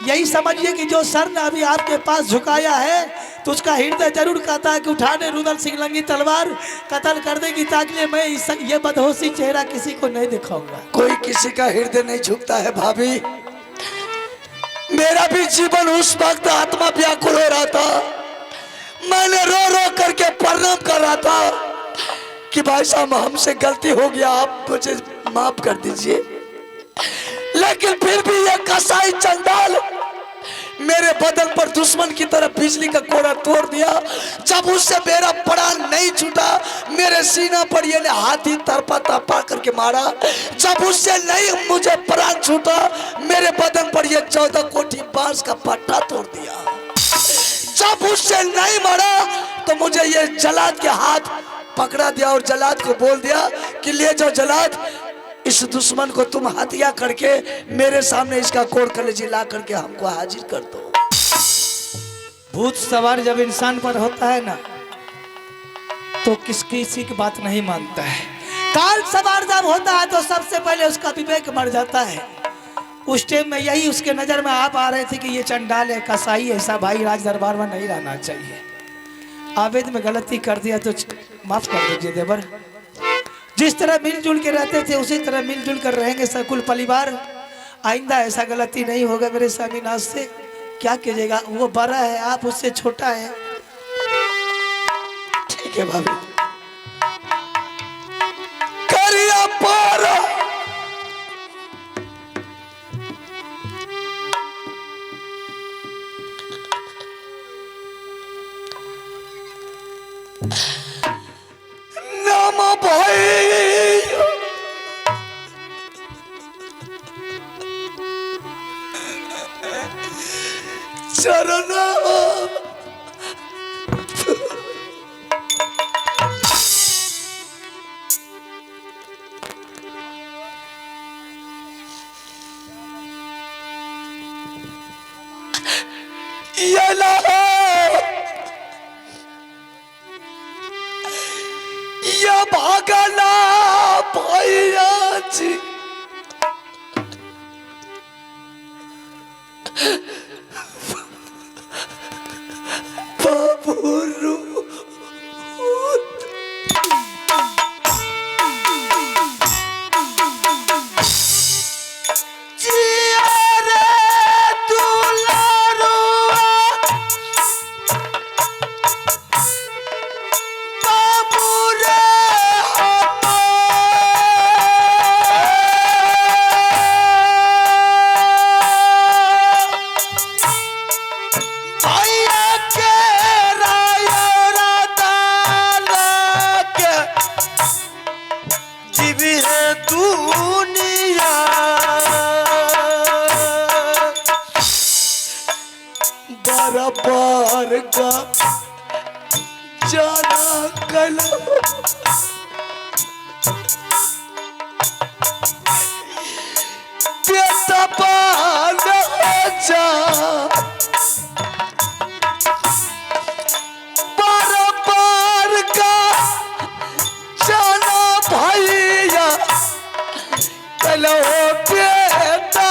यही समझिए कि जो सर ने अभी आपके पास झुकाया है तो उसका हृदय जरूर कहता है कि उठाने रुदल सिंह लंगी तलवार, कत्ल कर देगी, ताकि मैं ये बदहोशी चेहरा किसी को नहीं दिखाऊंगा। कोई किसी का हृदय नहीं झुकता है भाभी। मेरा भी जीवन उस वक्त आत्मा व्याकुल हो रहा था। मैंने रो रो करके प्रणाम कर रहा था कि भाई साहब हमसे गलती हो गया, आप मुझे माफ कर दीजिए। लेकिन फिर भी ये कसाई चंडाल मेरे बदन पर दुश्मन की तरह बिजली का कोड़ा तोड़ दिया। जब उससे मेरा प्राण नहीं छूटा, मेरे सीना पर ये हाथी तरपा तरपा करके मारा। जब उससे नहीं मुझे प्राण छूटा, मेरे बदन पर ये 14 कोठी बांस का पट्टा तोड़ दिया। जब उससे नहीं मारा तो मुझे ये जलाद के हाथ पकड़ा दिया और जलाद को बोल दिया कि ले जाओ जलाद, इस दुश्मन को तुम हत्या करके मेरे सामने इसका कोड़ कलेजी ला करके हमको हाजिर कर दो। भूत सवार जब इंसान पर होता है ना तो किसी की बात नहीं मानता है। काल सवार जब होता है तो सबसे पहले उसका विवेक मर जाता है। उस टाइम में यही उसके नजर में आप आ रहे थे कि ये चंडाल है, कसाई, ऐसा भाई राज दरबार में नहीं रहना चाहिए। आवेद में गलती कर दिया तो माफ कर दीजिए देवर। जिस तरह मिलजुल के रहते थे उसी तरह मिलजुल कर रहेंगे सकुल परिवार। आइंदा ऐसा गलती नहीं होगा मेरे स्वामीनाथ से। क्या कीजिएगा, वो बड़ा है, आप उससे छोटा है। ठीक है भाभी। करिया पार नाम भाई चरण या भागना भैया जी। बाबू बराबर का जाना कलो बेटा पाल जा बराबर का जाना भैया कलो बेटा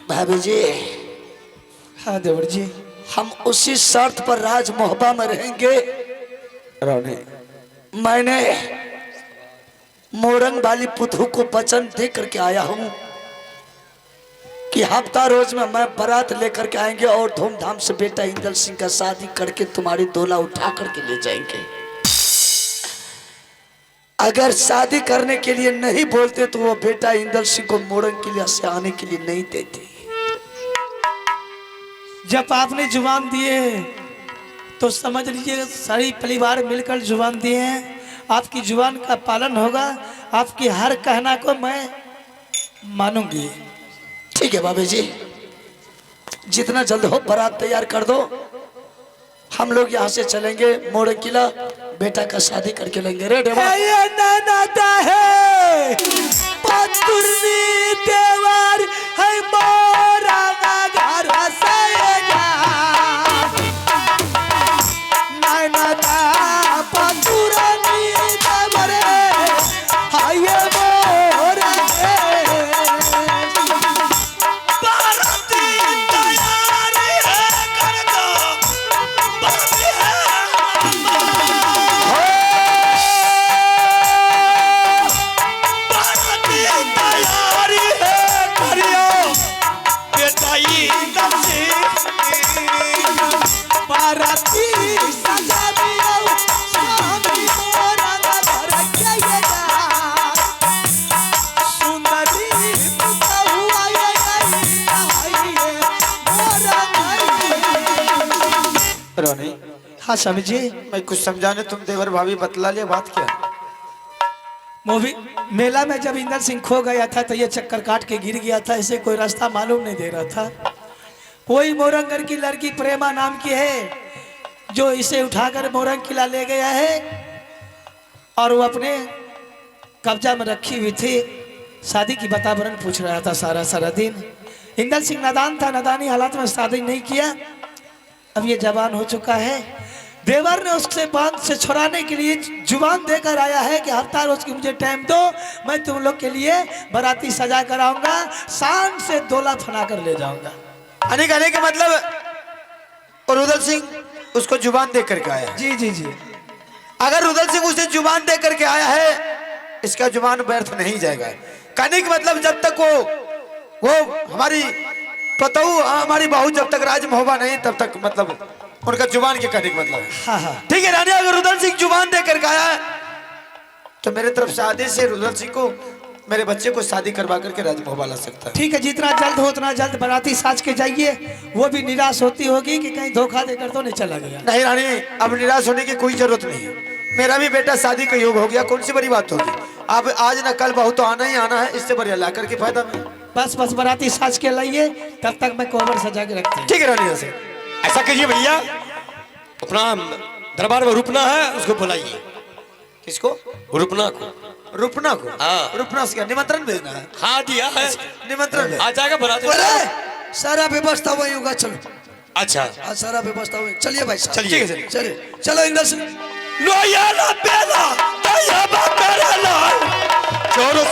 भाभी जी। हाँ देवर जी, हम उसी शर्त पर राज मोहब्बा में रहेंगे। मैंने मोरंग वाली पुतहू को वचन दे करके आया हूं कि हफ्ता रोज में मैं बारात लेकर के आएंगे और धूमधाम से बेटा इंदल सिंह का शादी करके तुम्हारी डोला उठा करके ले जाएंगे। अगर शादी करने के लिए नहीं बोलते तो वो बेटा इंदल सिंह को मोरंग के लिए से आने के लिए नहीं देते। जब आपने जुबान दिए तो समझ लीजिए सारी परिवार मिलकर जुबान दिए हैं। आपकी जुबान का पालन होगा, आपकी हर कहना को मैं मानूंगी। ठीक है बाबू जी, जितना जल्द हो बारात तैयार कर दो। हम लोग यहाँ से चलेंगे मोड़ किला, बेटा का शादी करके लेंगे। रे डेवा ये नाता है पतुर्नी देवर है मोरा घर से नाता पतुर्नी देवर है ये मोरा रोनी, हाँ स्वामी जी। मैं कुछ समझाने तुम देवर भाभी बतला लिया बात क्या? मूवी मेला में जब इंदर सिंह खो गया था तो ये चक्कर काट के गिर गया था, इसे कोई रास्ता मालूम नहीं दे रहा था। कोई मोरंगर की लड़की प्रेमा नाम की है जो इसे उठाकर मोरंग किला ले गया है और वो अपने कब्जा में रखी हुई थी। शादी की वातावरण पूछ रहा था सारा दिन। इंदर सिंह नादान था, नादानी हालात में शादी नहीं किया। अब ये जवान हो चुका है। देवर ने उससे बांध से छुड़ाने के लिए जुबान देकर आया है कि हफ्ता रोज की मुझे टाइम दो, मैं तुम लोग के लिए बाराती सजा कराऊंगा, शान से दोला फना कर ले जाऊंगा। आने का मतलब रुदल सिंह उसको जुबान दे करके आया है। जी जी जी। अगर रुदल सिंह उसे जुबान दे करके आया है, इसका जुबान व्यर्थ नहीं जाएगा। कहने का मतलब जब तक वो हमारी पतऊ हमारी बहू जब तक राज में होगा नहीं तब तक मतलब उनका जुबान के कहने का मतलब है। हाँ हाँ ठीक है रानी, अगर रुदल सिंह जुबान दे करके आया है तो मेरे तरफ से आदेश से रुदल सिंह को मेरे बच्चे को शादी करवा करके राज में होगा ला सकता है। ठीक है, जितना जल्द हो उतना जल्द बाराती साज के जाइए। वो भी निराश होती होगी कि कहीं धोखा देकर तो नहीं चला गया। नहीं रानी, अब निराश होने की कोई जरूरत नहीं है। मेरा भी बेटा शादी का योग हो गया, कौन सी बड़ी बात होगी। अब आज न कल बहू तो आना ही आना है, इससे बढ़िया ला करके फायदा में। बस बाराती साज के लाइए, तब तक मैं कोबर सजा के रखती हूँ। ठीक है रानी, ऐसे ऐसा कीजिए भैया, अपना दरबार में रुपना है उसको बुलाइए। किसको? रुपना को। रुपना को? हाँ। रुपना से क्या निमंत्रण भेजना है? हाँ दिया है निमंत्रण आ जाएगा बराती। अरे सारा व्यवस्था वही होगा, चलो। अच्छा आज सारा व्यवस्था वही। चलिए भाई साहब, चलिए। चलिए चलो इंदर सिंह। लोयाला बेला तैयाबा मेरा लाल चोर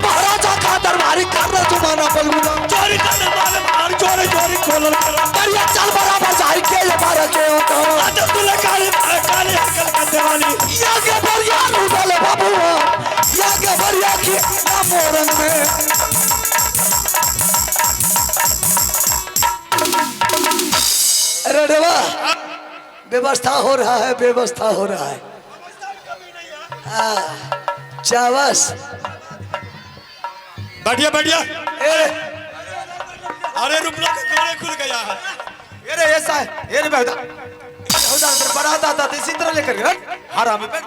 महाराजा का दरबारी करना तुम्हारा बलूना चोरी करने वाले मार चोरी चोरी खोलर बढ़िया चल बराबर जाहि के ये बारे के होता आज तुला काली काली अकल का देवानी या के बढ़िया लूटले बाबू, या के बढ़िया की ना मोरन में। अरे देवा, व्यवस्था हो रहा है, व्यवस्था हो रहा है। चावस बढ़िया बढ़िया। अरे रुपना का काने खुल गया है। ये ऐसा है, ये बेटा बेहुदा अंदर बारात आता था इसी तरह लेकर गया हरामी पे।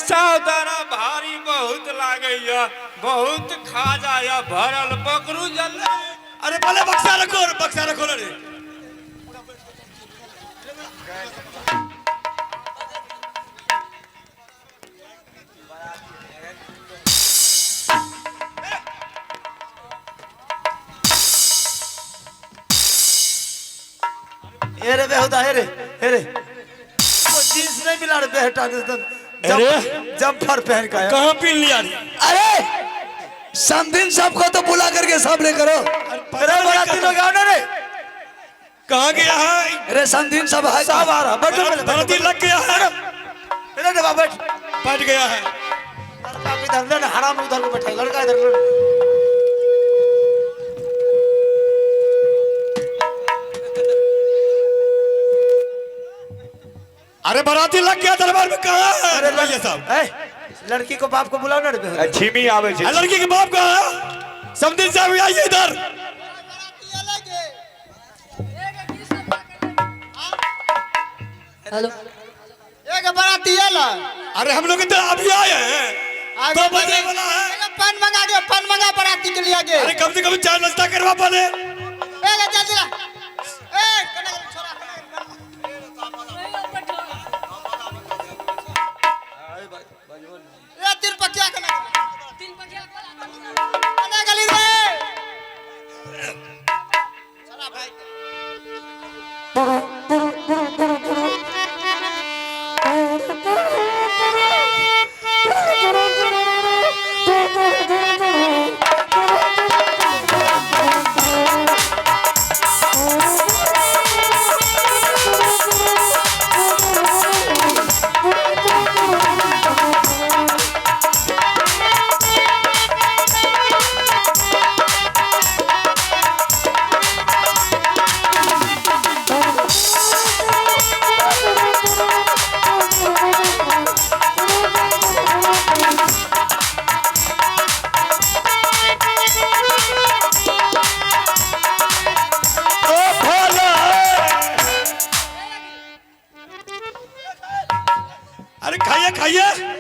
सावधाना भारी बहुत लागैया, बहुत खा जाया भरल बकरू जल। अरे भले बक्सा रखो रे। ये रे बेहुदा, ये रे वो जींस नहीं मिला रे बेटा, जंपर पहन का कहाँ पीन लिया रे? अरे समदिन सबको तो बुला करके सब ले करो। अरे बाराती लोग आओ ना रे। कहाँ गया है? अरे समदिन सब है, सब आ रहा, बैठो पहले, बाराती लग गया है। बाप बैठ। बैठ गया है। लड़का भी इधर ले, हराम उधर को बैठे, लड़का इधर ले। अरे बाराती लग गया दरबार में, कहाँ है अरे भैया साहब? लड़की को बाप को बुलाओ ना रे। छिमी आवे छै। लड़की के बाप कहाँ है? समदिन साहब आइए इधर। हेलो, एक बाराती आला। अरे हम लोग तो अभी आए हैं, 2 बजे वाला है। पान मंगा दो, पान मंगा बाराती के लिए आगे। अरे कम से कम चाय नाश्ता करवा पाले। ए जल्दी ला। ए कने छोरा ए तीन पकिया कने। कने गली रे। चला भाई। अरे खाइए खाइए।